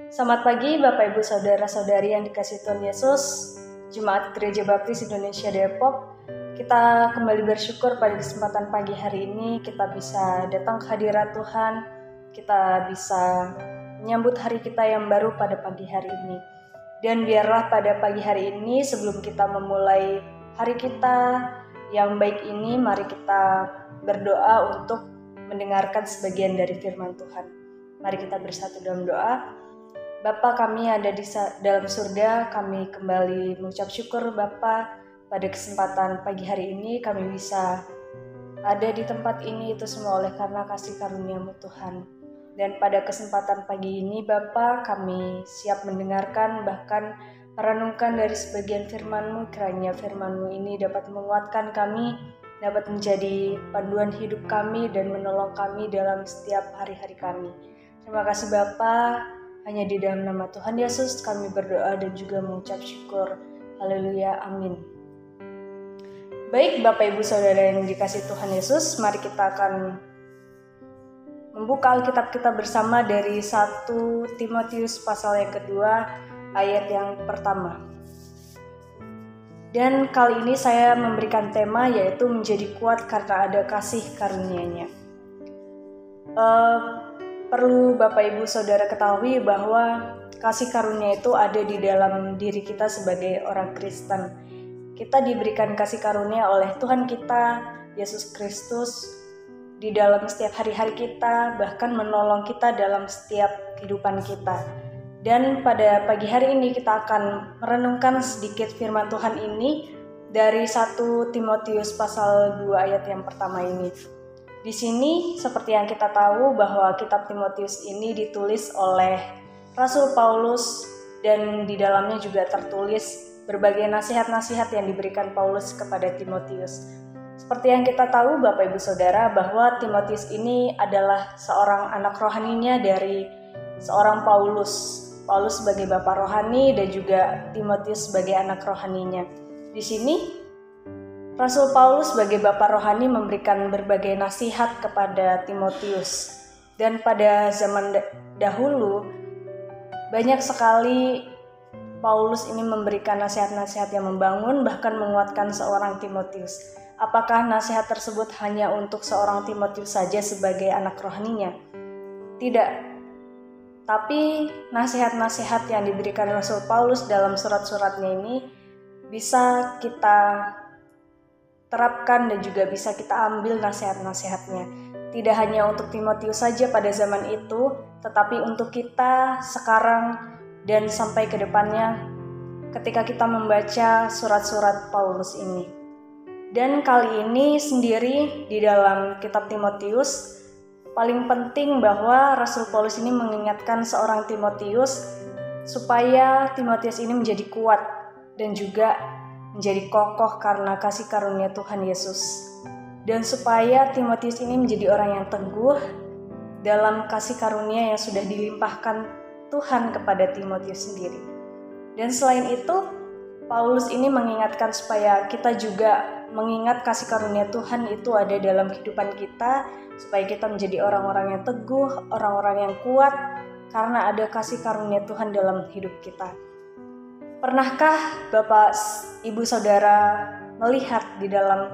Selamat pagi Bapak Ibu Saudara-saudari yang dikasihi Tuhan Yesus, Jemaat Gereja Baptis Indonesia Depok. Kita kembali bersyukur pada kesempatan pagi hari ini kita bisa datang ke hadirat Tuhan, kita bisa menyambut hari kita yang baru pada pagi hari ini. Dan biarlah pada pagi hari ini sebelum kita memulai hari kita yang baik ini, mari kita berdoa untuk mendengarkan sebagian dari firman Tuhan. Mari kita bersatu dalam doa. Bapa kami ada di dalam surga, kami kembali mengucap syukur Bapa pada kesempatan pagi hari ini kami bisa ada di tempat ini itu semua oleh karena kasih karunia-Mu Tuhan. Dan pada kesempatan pagi ini Bapa kami siap mendengarkan bahkan merenungkan dari sebagian firman-Mu, kiranya firman-Mu ini dapat menguatkan kami, dapat menjadi panduan hidup kami dan menolong kami dalam setiap hari-hari kami. Terima kasih Bapa. Hanya di dalam nama Tuhan Yesus kami berdoa dan juga mengucap syukur. Haleluya, amin. Baik Bapak Ibu Saudara yang dikasihi Tuhan Yesus, mari kita akan membuka Alkitab kita bersama dari 1 Timotius pasal yang kedua ayat yang pertama. Dan kali ini saya memberikan tema yaitu menjadi kuat karena ada kasih karunia-Nya. Perlu Bapak Ibu Saudara ketahui bahwa kasih karunia itu ada di dalam diri kita sebagai orang Kristen. Kita diberikan kasih karunia oleh Tuhan kita, Yesus Kristus, di dalam setiap hari-hari kita, bahkan menolong kita dalam setiap kehidupan kita. Dan pada pagi hari ini kita akan merenungkan sedikit firman Tuhan ini dari 1 Timotius pasal 2 ayat yang pertama ini. Di sini seperti yang kita tahu bahwa kitab Timotius ini ditulis oleh Rasul Paulus dan di dalamnya juga tertulis berbagai nasihat-nasihat yang diberikan Paulus kepada Timotius. Seperti yang kita tahu Bapak Ibu Saudara bahwa Timotius ini adalah seorang anak rohaninya dari seorang Paulus. Paulus sebagai bapak rohani dan juga Timotius sebagai anak rohaninya. Di sini Rasul Paulus sebagai bapak rohani memberikan berbagai nasihat kepada Timotius. Dan pada zaman dahulu, banyak sekali Paulus ini memberikan nasihat-nasihat yang membangun, bahkan menguatkan seorang Timotius. Apakah nasihat tersebut hanya untuk seorang Timotius saja sebagai anak rohaninya? Tidak. Tapi nasihat-nasihat yang diberikan Rasul Paulus dalam surat-suratnya ini bisa kita terapkan dan juga bisa kita ambil nasihat-nasihatnya. Tidak hanya untuk Timotius saja pada zaman itu, tetapi untuk kita sekarang dan sampai ke depannya ketika kita membaca surat-surat Paulus ini. Dan kali ini sendiri di dalam kitab Timotius, paling penting bahwa Rasul Paulus ini mengingatkan seorang Timotius supaya Timotius ini menjadi kuat dan juga menjadi kokoh karena kasih karunia Tuhan Yesus. Dan supaya Timotius ini menjadi orang yang teguh dalam kasih karunia yang sudah dilimpahkan Tuhan kepada Timotius sendiri. Dan selain itu, Paulus ini mengingatkan supaya kita juga mengingat kasih karunia Tuhan itu ada dalam kehidupan kita, supaya kita menjadi orang-orang yang teguh, orang-orang yang kuat, karena ada kasih karunia Tuhan dalam hidup kita. Pernahkah Bapak Ibu Saudara melihat di dalam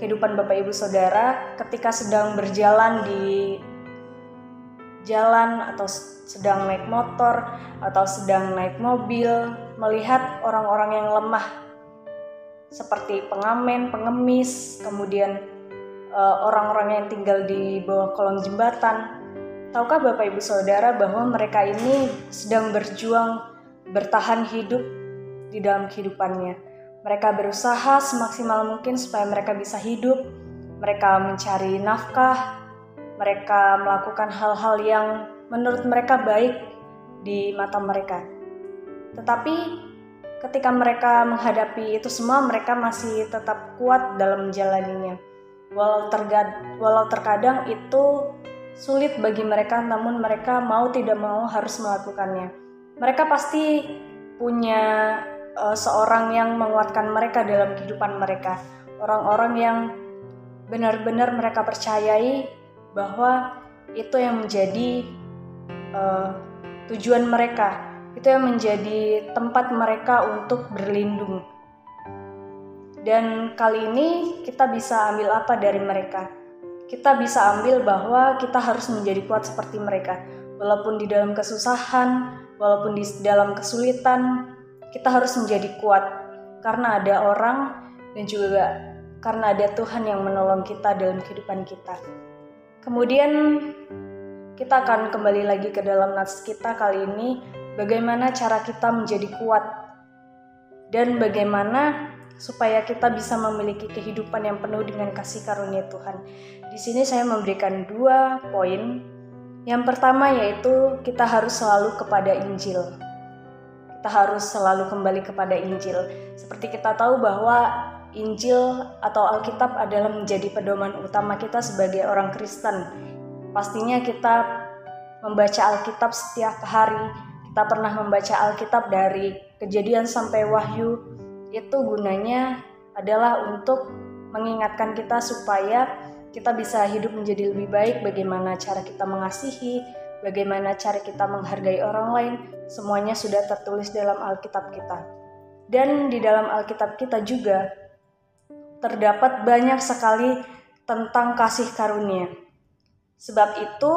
kehidupan Bapak Ibu Saudara ketika sedang berjalan di jalan atau sedang naik motor atau sedang naik mobil, melihat orang-orang yang lemah seperti pengamen, pengemis, kemudian orang-orang yang tinggal di bawah kolong jembatan. Tahukah Bapak Ibu Saudara bahwa mereka ini sedang berjuang bertahan hidup di dalam kehidupannya. Mereka berusaha semaksimal mungkin supaya mereka bisa hidup. Mereka mencari nafkah. Mereka melakukan hal-hal yang menurut mereka baik di mata mereka. Tetapi ketika mereka menghadapi itu semua, mereka masih tetap kuat dalam menjalaninya. Walau terkadang itu sulit bagi mereka, namun mereka mau tidak mau harus melakukannya. Mereka pasti punya seorang yang menguatkan mereka dalam kehidupan mereka. Orang-orang yang benar-benar mereka percayai bahwa itu yang menjadi tujuan mereka, itu yang menjadi tempat mereka untuk berlindung. Dan kali ini kita bisa ambil apa dari mereka? Kita bisa ambil bahwa kita harus menjadi kuat seperti mereka. Walaupun di dalam kesusahan, walaupun di dalam kesulitan, kita harus menjadi kuat. Karena ada orang dan juga karena ada Tuhan yang menolong kita dalam kehidupan kita. Kemudian kita akan kembali lagi ke dalam nats kita kali ini. Bagaimana cara kita menjadi kuat dan bagaimana supaya kita bisa memiliki kehidupan yang penuh dengan kasih karunia Tuhan. Di sini saya memberikan 2 poin. Yang pertama yaitu kita harus selalu kepada Injil. Kita harus selalu kembali kepada Injil. Seperti kita tahu bahwa Injil atau Alkitab adalah menjadi pedoman utama kita sebagai orang Kristen. Pastinya kita membaca Alkitab setiap hari. Kita pernah membaca Alkitab dari Kejadian sampai Wahyu. Itu gunanya adalah untuk mengingatkan kita supaya kita bisa hidup menjadi lebih baik, bagaimana cara kita mengasihi, bagaimana cara kita menghargai orang lain, semuanya sudah tertulis dalam Alkitab kita. Dan di dalam Alkitab kita juga terdapat banyak sekali tentang kasih karunia. Sebab itu,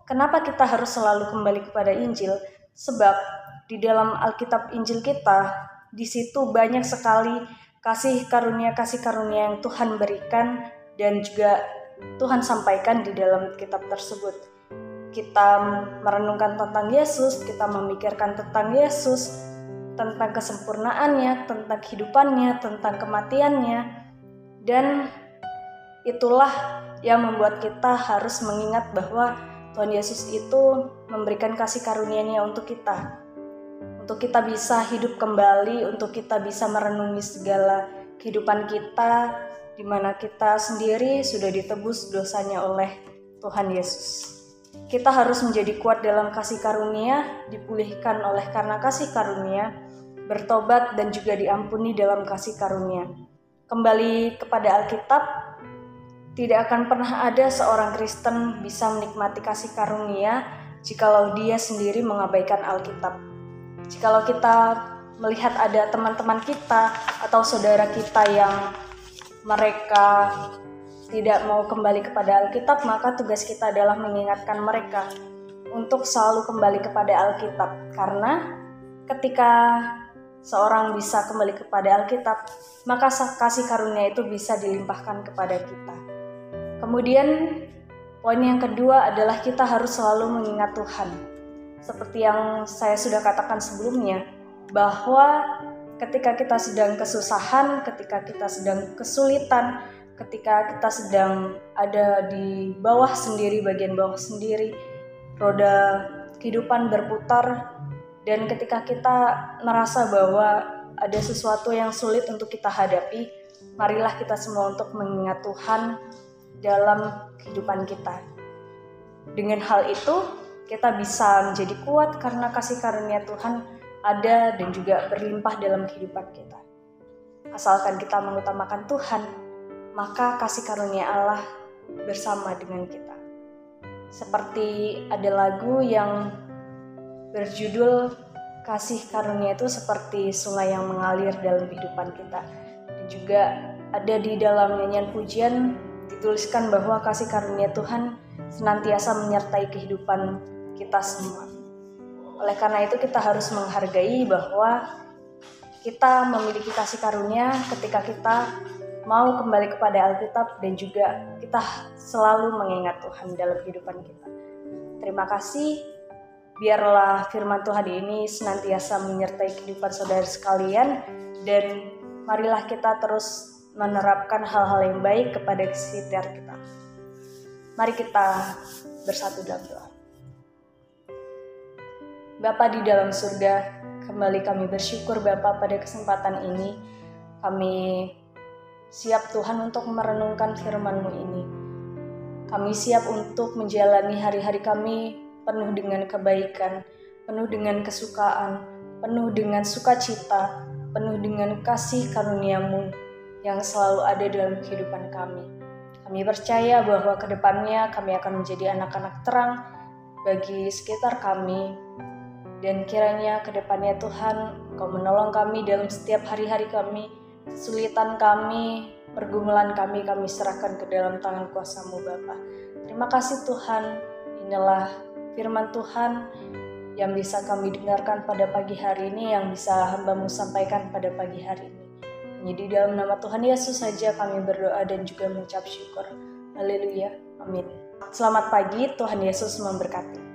kenapa kita harus selalu kembali kepada Injil? Sebab di dalam Alkitab Injil kita, di situ banyak sekali kasih karunia yang Tuhan berikan dan juga Tuhan sampaikan di dalam kitab tersebut. Kita merenungkan tentang Yesus, kita memikirkan tentang Yesus, tentang kesempurnaannya, tentang kehidupannya, tentang kematiannya, dan itulah yang membuat kita harus mengingat bahwa Tuhan Yesus itu memberikan kasih karunia-Nya untuk kita bisa hidup kembali, untuk kita bisa merenungi segala kehidupan kita, di mana kita sendiri sudah ditebus dosanya oleh Tuhan Yesus. Kita harus menjadi kuat dalam kasih karunia, dipulihkan oleh karena kasih karunia, bertobat dan juga diampuni dalam kasih karunia. Kembali kepada Alkitab, tidak akan pernah ada seorang Kristen bisa menikmati kasih karunia jikalau dia sendiri mengabaikan Alkitab. Jikalau kita melihat ada teman-teman kita atau saudara kita yang mereka tidak mau kembali kepada Alkitab, maka tugas kita adalah mengingatkan mereka untuk selalu kembali kepada Alkitab. Karena ketika seorang bisa kembali kepada Alkitab, maka kasih karunia itu bisa dilimpahkan kepada kita. Kemudian poin yang kedua adalah kita harus selalu mengingat Tuhan. Seperti yang saya sudah katakan sebelumnya, bahwa ketika kita sedang kesusahan, ketika kita sedang kesulitan, ketika kita sedang ada di bawah sendiri, bagian bawah sendiri, roda kehidupan berputar, dan ketika kita merasa bahwa ada sesuatu yang sulit untuk kita hadapi, marilah kita semua untuk mengingat Tuhan dalam kehidupan kita. Dengan hal itu, kita bisa menjadi kuat karena kasih karunia Tuhan ada dan juga berlimpah dalam kehidupan kita. Asalkan kita mengutamakan Tuhan, maka kasih karunia Allah bersama dengan kita. Seperti ada lagu yang berjudul Kasih Karunia itu seperti sungai yang mengalir dalam kehidupan kita. Dan juga ada di dalam nyanyian pujian dituliskan bahwa kasih karunia Tuhan senantiasa menyertai kehidupan kita semua. Oleh karena itu kita harus menghargai bahwa kita memiliki kasih karunia ketika kita mau kembali kepada Alkitab dan juga kita selalu mengingat Tuhan dalam kehidupan kita. Terima kasih. Biarlah firman Tuhan ini senantiasa menyertai kehidupan saudara sekalian dan marilah kita terus menerapkan hal-hal yang baik kepada sekitar kita. Mari kita bersatu dalam doa. Bapa di dalam surga, kembali kami bersyukur Bapa pada kesempatan ini. Kami siap Tuhan untuk merenungkan firman-Mu ini. Kami siap untuk menjalani hari-hari kami penuh dengan kebaikan, penuh dengan kesukaan, penuh dengan sukacita, penuh dengan kasih karunia-Mu yang selalu ada dalam kehidupan kami. Kami percaya bahwa ke depannya kami akan menjadi anak-anak terang bagi sekitar kami, Dan kiranya ke depannya Tuhan, Engkau menolong kami dalam setiap hari-hari kami, kesulitan kami, pergumulan kami serahkan ke dalam tangan kuasa-Mu Bapa. Terima kasih Tuhan, inilah firman Tuhan yang bisa kami dengarkan pada pagi hari ini, yang bisa hamba-Mu sampaikan pada pagi hari ini. Hanya di dalam nama Tuhan Yesus saja kami berdoa dan juga mengucap syukur. Haleluya, amin. Selamat pagi, Tuhan Yesus memberkati.